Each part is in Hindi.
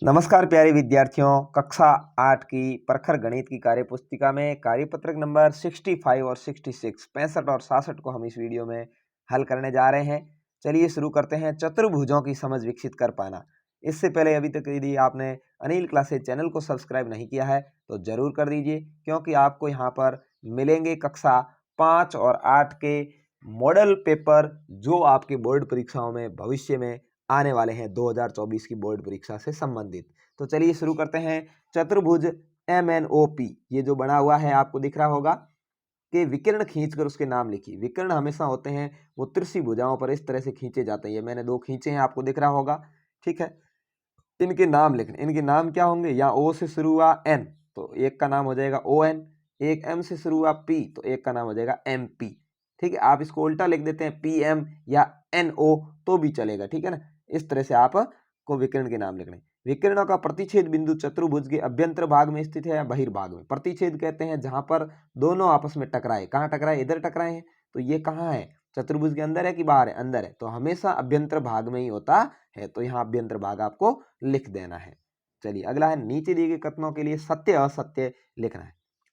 नमस्कार प्यारे विद्यार्थियों, कक्षा 8 की प्रखर गणित की कार्यपुस्तिका में कार्यपत्रक नंबर 65 और 66, 65 और 66 को हम इस वीडियो में हल करने जा रहे हैं। चलिए शुरू करते हैं। चतुर्भुजों की समझ विकसित कर पाना। इससे पहले अभी तक यदि आपने अनिल क्लासेज चैनल को सब्सक्राइब नहीं किया है तो जरूर कर दीजिए, क्योंकि आपको यहाँ पर मिलेंगे कक्षा 5 और 8 के मॉडल पेपर जो आपके बोर्ड परीक्षाओं में भविष्य में आने वाले हैं 2024 की बोर्ड परीक्षा से संबंधित। तो चलिए शुरू करते हैं। चतुर्भुज MNOP ये जो बना हुआ है आपको दिख रहा होगा कि विकर्ण खींचकर उसके नाम लिखिए। विकर्ण हमेशा होते हैं वो तिरछी भुजाओं पर इस तरह से खींचे जाते हैं। ये मैंने दो खींचे हैं, आपको दिख रहा होगा, ठीक है। इनके नाम लिखने, इनके नाम क्या होंगे? या O से शुरू हुआ N तो एक का नाम हो जाएगा ON, एक M से शुरू हुआ P तो एक का नाम हो जाएगा MP, ठीक है। आप इसको उल्टा लिख देते हैं PM या NO तो भी चलेगा, ठीक है ना। इस तरह से आपको विकर्ण के नाम लिखने। विकर्णों का प्रतिच्छेद बिंदु चतुर्भुज के अभ्यंतर भाग में स्थित है या बहिर्भाग में? प्रतिच्छेद कहते हैं जहां पर दोनों आपस में टकराए। कहाँ टकराए? इधर टकराए हैं। तो ये कहाँ है? चतुर्भुज के अंदर है कि बाहर है? अंदर है, तो हमेशा अभ्यंतर भाग में ही होता है। तो यहाँ अभ्यंतर भाग आपको लिख देना है। चलिए अगला है, नीचे दिए गए कथनों के लिए सत्य असत्य लिखना है।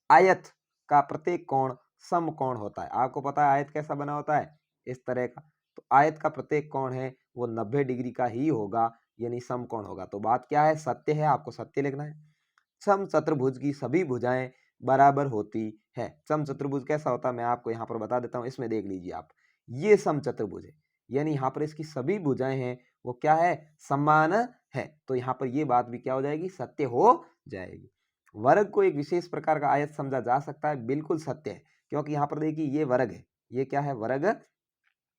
आयत का प्रत्येक कोण समकोण होता है। आपको पता है आयत कैसा बना होता है? इस तरह का। तो आयत का प्रत्येक कोण है वो 90 डिग्री का ही होगा, यानी समकोण होगा। तो बात क्या है? सत्य है, आपको सत्य लिखना है। सम चतुर्भुज की सभी भुजाएं बराबर होती है। सम चतुर्भुज कैसा होता है मैं आपको यहाँ पर बता देता हूँ। इसमें देख लीजिए आप, ये सम चतुर्भुज है, यानी यहाँ पर इसकी सभी भुजाएं हैं वो क्या है? समान है। तो यहाँ पर ये बात भी क्या हो जाएगी? सत्य हो जाएगी। वर्ग को एक विशेष प्रकार का आयत समझा जा सकता है, बिल्कुल सत्य है, क्योंकि यहाँ पर देखिए ये वर्ग है। ये क्या है? वर्ग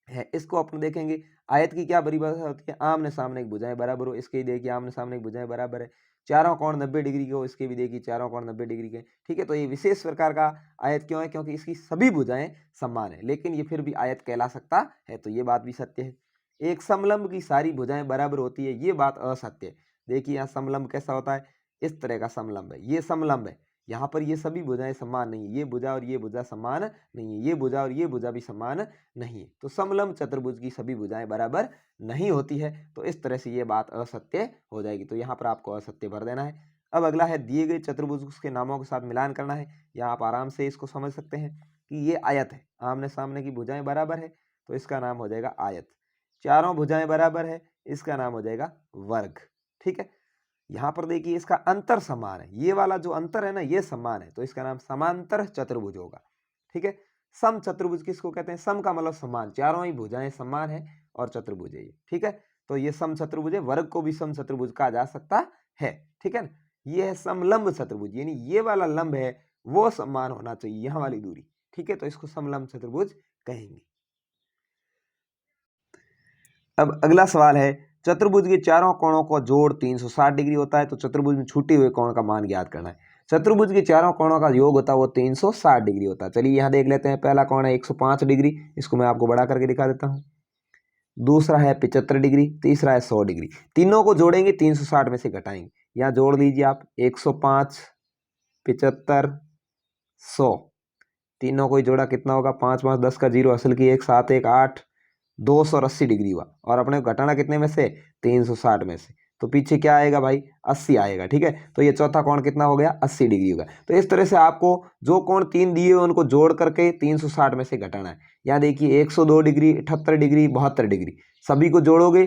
है। इसको अपन देखेंगे, आयत की क्या परिभाषा होती है? आमने सामने की भुजाएं बराबर हो। इसके देखिए आमने सामने की भुजाएं बराबर है। चारों कोण 90 डिग्री के हो, इसके भी देखिए चारों कोण 90 डिग्री के, ठीक है। तो ये विशेष प्रकार का आयत क्यों है? क्योंकि इसकी सभी भुजाएं समान है, लेकिन ये फिर भी आयत कहला सकता है। तो ये बात भी सत्य है। एक समलंब की सारी भुजाएं बराबर होती है, ये बात असत्य है। देखिए यहाँ समलंब कैसा होता है? इस तरह का समलंब है, ये समलंब है। यहाँ पर ये सभी भुजाएं समान नहीं है, ये भुजा और ये भुजा समान नहीं है, ये भुजा और ये भुजा भी समान नहीं है। तो समलंब चतुर्भुज की सभी भुजाएं बराबर नहीं होती है। तो इस तरह से ये बात असत्य हो जाएगी। तो यहाँ पर आपको असत्य भर देना है। अब अगला है, दिए गए चतुर्भुज के नामों के साथ मिलान करना है। यहाँ आप आराम से इसको समझ सकते हैं कि ये आयत है, आमने सामने की भुजाएं बराबर है, तो इसका नाम हो जाएगा आयत। चारों भुजाएं बराबर है, इसका नाम हो जाएगा वर्ग, ठीक है। यहाँ पर देखिए इसका अंतर समान है, ये वाला जो अंतर है ना ये समान है, तो इसका नाम समांतर चतुर्भुज होगा, ठीक है। सम चतुर्भुज किसको कहते हैं? सम का मतलब समान, चारों ही भुजाएं समान है और चतुर्भुज है ये, ठीक है। तो ये सम चतुर्भुज है। वर्ग को भी सम चतुर्भुज कहा जा सकता है, ठीक है ना। ये है समलंब चतुर्भुज, यानी ये वाला लंब है वो समान होना चाहिए, यहाँ वाली दूरी, ठीक है। तो इसको समलंब चतुर्भुज कहेंगे। अब अगला सवाल है, चतुर्भुज के चारों कोणों का जोड़ 360 डिग्री होता है, तो चतुर्भुज में छूटे हुए कोण का मान ज्ञात करना है। चतुर्भुज के चारों कोणों का योग होता है वो 360 डिग्री होता है। चलिए यहाँ देख लेते हैं। पहला कोण है 105 डिग्री, इसको मैं आपको बड़ा करके दिखा देता हूँ। दूसरा है 75 डिग्री, तीसरा है 100 डिग्री। तीनों को जोड़ेंगे, 360 में से घटाएंगे। यहाँ जोड़ लीजिए आप, 105, 75, 100, तीनों को ही जोड़ा कितना होगा? 5 5 10 का जीरो, असल की 1 7 1 8, 280 डिग्री हुआ। और अपने को घटाना कितने में से? 360 में से। तो पीछे क्या आएगा भाई? 80 आएगा, ठीक है। तो ये चौथा कोण कितना हो गया? 80 डिग्री होगा। तो इस तरह से आपको जो कोण तीन दिए हुए उनको जोड़ करके 360 में से घटाना है। यहाँ देखिए 102 डिग्री, 78 डिग्री, 72 डिग्री, सभी को जोड़ोगे,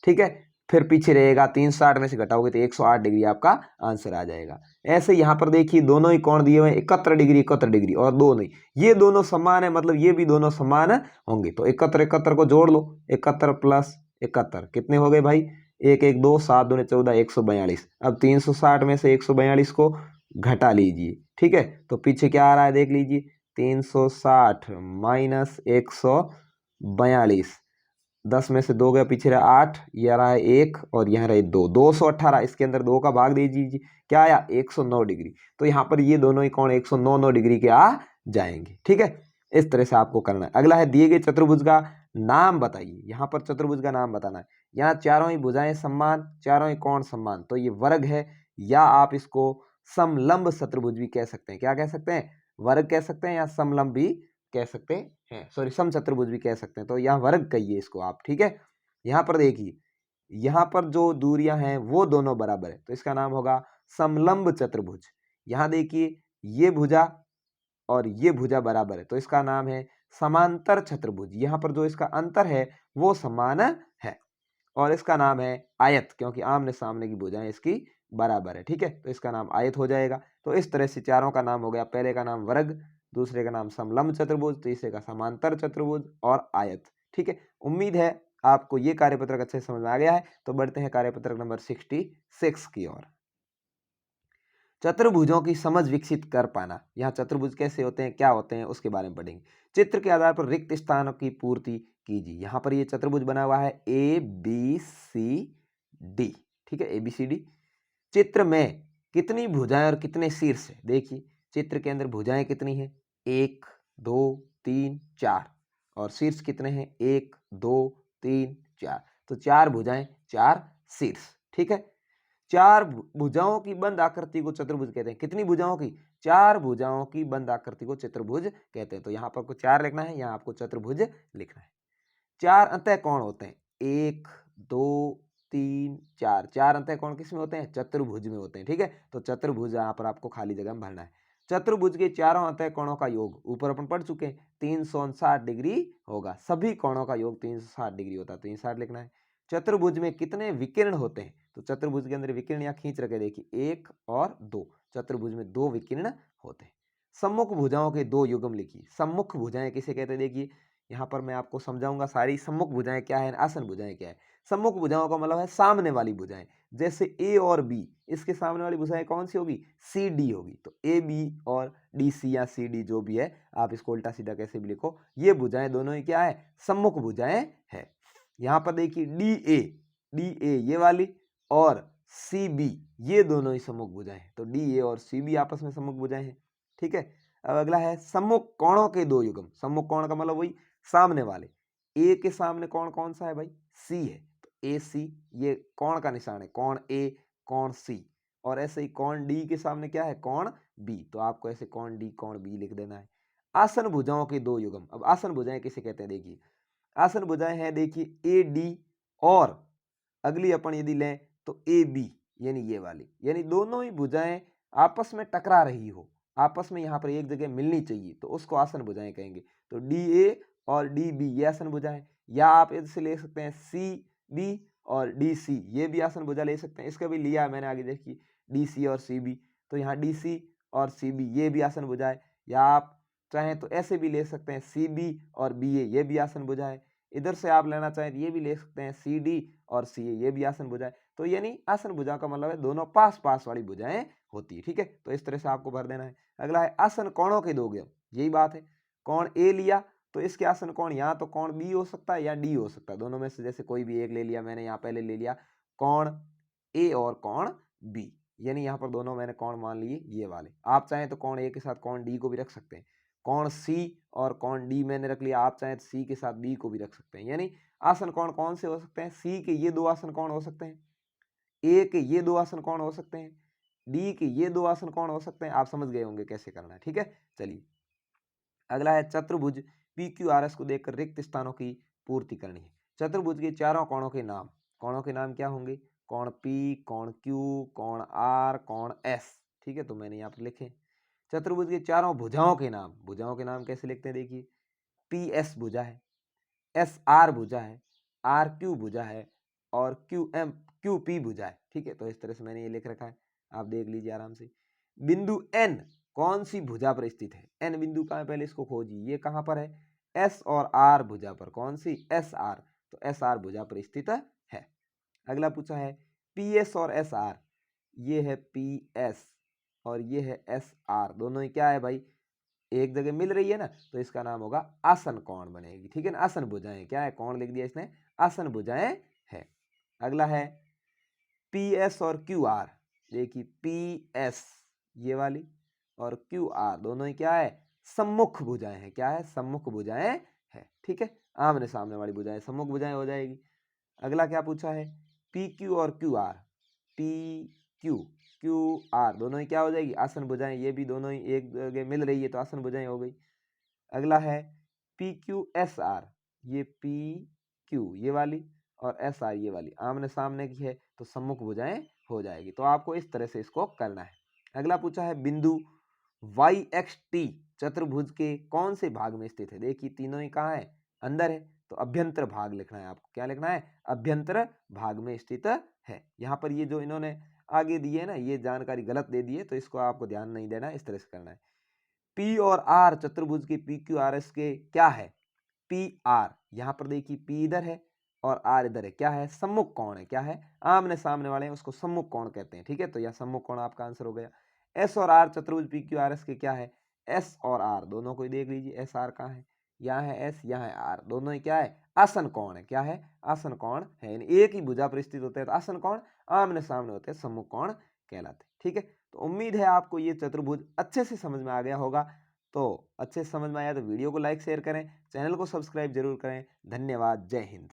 ठीक है। फिर पीछे रहेगा 360 में से घटाओगे तो 108 डिग्री आपका आंसर आ जाएगा। ऐसे यहाँ पर देखिए दोनों ही कोण दिए हुए 71 डिग्री, 71 डिग्री, और दोनों ही ये दोनों समान है, मतलब ये भी दोनों समान होंगे। तो 71 71 को जोड़ लो, 71 प्लस 71 कितने हो गए भाई? 1 1 2 7 2 14, 142। अब 360 में से 142 को घटा लीजिए, ठीक है। तो पीछे क्या आ रहा है देख लीजिए, 360 माइनस 142, 10 में से 2 गया, पीछे रहा 8, ये रहा है 1 और यहाँ रहे 2, 218। इसके अंदर 2 का भाग दे दीजिए, क्या आया? 109 डिग्री। तो यहाँ पर ये दोनों ही कोण 109 डिग्री के आ जाएंगे, ठीक है। इस तरह से आपको करना है। अगला है, दिए गए चतुर्भुज का नाम बताइए। यहाँ पर चतुर्भुज का नाम बताना है। यहाँ चारों ही भुजाएं समान, चारों ही कोण समान, तो ये वर्ग है, या आप इसको समलंब चतुर्भुज भी कह सकते हैं। क्या कह सकते हैं? वर्ग कह सकते हैं, या समलंब भी कह सकते हैं, सॉरी सम चतुर्भुज भी कह सकते हैं। तो यहाँ वर्ग कहिए इसको आप, ठीक है। यहाँ पर देखिए यहाँ पर जो दूरियां हैं वो दोनों बराबर है, तो इसका नाम होगा समलंब चतुर्भुज। यहाँ देखिए ये भुजा और ये भुजा बराबर है, तो इसका नाम है समांतर चतुर्भुज। यहाँ पर जो इसका अंतर है वो समान है, और इसका नाम है आयत, क्योंकि आमने सामने की भुजाएं इसकी बराबर है। ठीक है, तो इसका नाम आयत हो जाएगा। तो इस तरह से चारों का नाम हो गया, पहले का नाम वर्ग, दूसरे का नाम समलंब चतुर्भुज, तीसरे का समांतर चतुर्भुज और आयत। ठीक है, उम्मीद है आपको ये कार्यपत्रक अच्छे से समझ में आ गया है। तो बढ़ते हैं कार्यपत्रक नंबर 66 की ओर। चतुर्भुजों की समझ विकसित कर पाना। यहाँ चतुर्भुज कैसे होते हैं, क्या होते हैं, उसके बारे में पढ़ेंगे। चित्र के आधार पर रिक्त स्थानों की पूर्ति कीजिए। यहाँ पर ये चतुर्भुज बना हुआ है ABCD। ठीक है, ABCD। चित्र में कितनी भुजाएं और कितने शीर्ष है? देखिए चित्र के अंदर भुजाएं कितनी है, 1 2 3 4, और शीर्ष कितने हैं, 1 2 3 4। तो 4 भुजाएं 4 शीर्ष। ठीक है, 4 भुजाओं की बंद आकृति को चतुर्भुज कहते हैं। कितनी भुजाओं की? 4 भुजाओं की बंद आकृति को चतुर्भुज कहते हैं। तो यहाँ पर आपको 4 लिखना है, यहाँ आपको चतुर्भुज लिखना है। 4 अंतःकोण होते हैं, 1 2 3 4। 4 अंतःकोण किस में होते हैं? चतुर्भुज में होते हैं। ठीक है, तो चतुर्भुज यहाँ पर आपको खाली जगह में भरना है। चतुर्भुज के चारों अंतःकोणों का योग ऊपर अपन पढ़ चुके हैं, 359 डिग्री होगा। सभी कोणों का योग 360 डिग्री होता है, तो 360 लिखना है। चतुर्भुज में कितने विकिरण होते हैं? तो चतुर्भुज के अंदर विकिरण यहाँ खींच रखे, देखिए 1 और 2। चतुर्भुज में 2 विकिरण होते हैं। सम्मुख भुजाओं के 2 युग्म लिखिए। सम्मुख भुजाएं किसे कहते हैं? देखिए यहाँ पर मैं आपको समझाऊंगा सारी। सम्मुख भुजाएं क्या है, आसन भुजाएं क्या है। सम्मुख भुजाओं का मतलब है सामने वाली भुजाएं। जैसे ए और बी, इसके सामने वाली भुजाएं कौन सी होगी? सी डी होगी। तो ए बी और डी सी या सी डी जो भी है, आप इसको उल्टा सीधा कैसे भी लिखो, ये भुजाएं दोनों ही क्या है? सम्मुख भुजाएं है। यहाँ पर देखिए डी ए ये वाली और सी बी ये दोनों ही सम्मुख भुजाएं हैं। तो डी ए और सी बी आपस में सम्मुख भुजाएं हैं। ठीक है, अब अगला है सम्मुख कोणों के 2 युग्म। सम्मुख कोण का मतलब वही सामने वाले। ए के सामने कौन कौन सा है भाई? सी है, तो ए सी ये कोण का निशान है, कोण ए कोण सी। और ऐसे ही कोण डी के सामने क्या है? कोण बी। तो आपको ऐसे कोण डी कोण बी लिख देना है। आसन भुजाओं के 2 युग्म। अब आसन भुजाएं किसे कहते हैं? देखिए आसन भुजाएं हैं, देखिए ए डी, और अगली अपन यदि लें तो ए बी, यानी ये वाली, यानी दोनों ही भुजाएं आपस में टकरा रही हो, आपस में यहाँ पर एक जगह मिलनी चाहिए, तो उसको आसन भुजाएं कहेंगे। तो डी ए और डी बी ये आसन भुजा है। या आप इससे ले सकते हैं सी बी और डी सी, ये भी आसन भुजा ले सकते हैं। इसका भी लिया है मैंने आगे, देखिए डी सी और सी बी, तो यहाँ डी सी और सी बी ये भी आसन भुजा है। या आप चाहें तो ऐसे भी ले सकते हैं, सी बी और बी ए ये भी आसन भुजा है। इधर से आप लेना चाहें तो ये भी ले सकते हैं, सी डी और सी ए ये भी आसन भुजा है। तो यानी आसन भुजा का मतलब है दोनों पास पास वाली भुजाएं होती है। ठीक है, तो इस तरह से आपको भर देना है। अगला है आसन कोणों के 2 युग्म। यही बात है, कोण ए लिया तो इसके आसन कोण यहाँ तो कोण बी हो सकता है या डी हो सकता है, दोनों में से जैसे कोई भी एक ले लिया। मैंने यहाँ पहले ले लिया कोण ए और कोण बी, यानी यहाँ पर दोनों मैंने कोण मान लिए ये वाले। आप चाहें तो कोण ए के साथ कोण डी को भी रख सकते हैं। कोण सी और कोण डी मैंने रख लिया, आप चाहें तो सी के साथ बी को भी रख सकते हैं। यानी आसन कोण कौन से हो सकते हैं? सी के ये 2 आसन कोण हो सकते हैं, ए के ये 2 आसन कोण हो सकते हैं, डी के ये 2 आसन कोण हो सकते हैं। आप समझ गए होंगे कैसे करना है। ठीक है, चलिए अगला है चतुर्भुज पी क्यू आर एस को देखकर रिक्त स्थानों की पूर्ति करनी है। चतुर्भुज के चारों कोणों के नाम, कोणों के नाम क्या होंगे? कोण पी, कोण क्यू, कोण आर, कोण एस। ठीक है, तो मैंने यहाँ पर लिखे। चतुर्भुज के चारों भुजाओं के नाम, भुजाओं के नाम कैसे लिखते हैं? देखिए पी एस भुजा है, एस आर भुजा है, आर क्यू भुजा है, और क्यू पी भुजा है। ठीक है, तो इस तरह से मैंने ये लिख रखा है, आप देख लीजिए आराम से। बिंदु एन कौन सी भुजा पर स्थित है? एन बिंदु कहाँ है? पहले इसको खोजिए, ये कहाँ पर है? एस और आर भुजा पर। कौन सी? S R. तो एस आर भुजा पर स्थित है। अगला पूछा है पी एस और एस आर। ये है पी एस और ये है एस आर, दोनों ही क्या है भाई? एक जगह मिल रही है ना, तो इसका नाम होगा आसन कोण बनेगी। ठीक है ना, आसन भुजाएं क्या है? कोण लिख दिया इसने, आसन भुजाएं है। अगला है पी एस और क्यू आर। देखिए पी एस ये वाली और क्यू आर दोनों ही क्या है? सम्मुख भुजाएं हैं। क्या है? सम्मुख भुजाएं है। ठीक है, आमने सामने वाली भुजाएं सम्मुख भुजाएं हो जाएगी। अगला क्या पूछा है? पी क्यू और Q R. P Q Q R दोनों ही क्या हो जाएगी? आसन भुजाएं। ये भी दोनों ही एक जगह मिल रही है तो आसन भुजाएं हो गई। अगला है पी क्यू एस आर। ये पी क्यू ये वाली और एस आर ये वाली आमने सामने की है तो सम्मुख भुजाएं हो जाएगी। तो आपको इस तरह से इसको करना है। अगला पूछा है बिंदु वाई एक्स टी चतुर्भुज के कौन से भाग में स्थित है। देखिए तीनों ही कहाँ है, अंदर है, तो अभ्यंतर भाग लिखना है आपको। क्या लिखना है, अभ्यंतर भाग में स्थित है। यहाँ पर ये जो इन्होंने आगे दिए है ना, ये जानकारी गलत दे दी है, तो इसको आपको ध्यान नहीं देना है, इस तरह से करना है। पी और आर चतुर्भुज के पी क्यू आर एस के क्या है, पी आर, यहाँ पर देखिए पी इधर है और आर इधर है, क्या है, सम्मुख कोण है, क्या है, आमने सामने वाले हैं उसको सम्मुख कोण कहते हैं। ठीक है, तो यह सम्मुख कोण आपका आंसर हो गया। एस और आर चतुर्भुज पी क्यू आर एस के क्या है, एस और आर दोनों को देख लीजिए, एस आर कहाँ है, यहाँ है एस, यहाँ है आर, दोनों ही क्या है, आसन कोण है, क्या है, आसन कोण है। एक ही भुजा पर स्थित होते हैं तो आसन कोण, आमने सामने होते हैं सम्मुख कोण कहलाते। ठीक है, तो उम्मीद है आपको ये चतुर्भुज अच्छे से समझ में आ गया होगा। तो अच्छे से समझ में आया तो वीडियो को लाइक शेयर करें, चैनल को सब्सक्राइब जरूर करें। धन्यवाद, जय हिंद।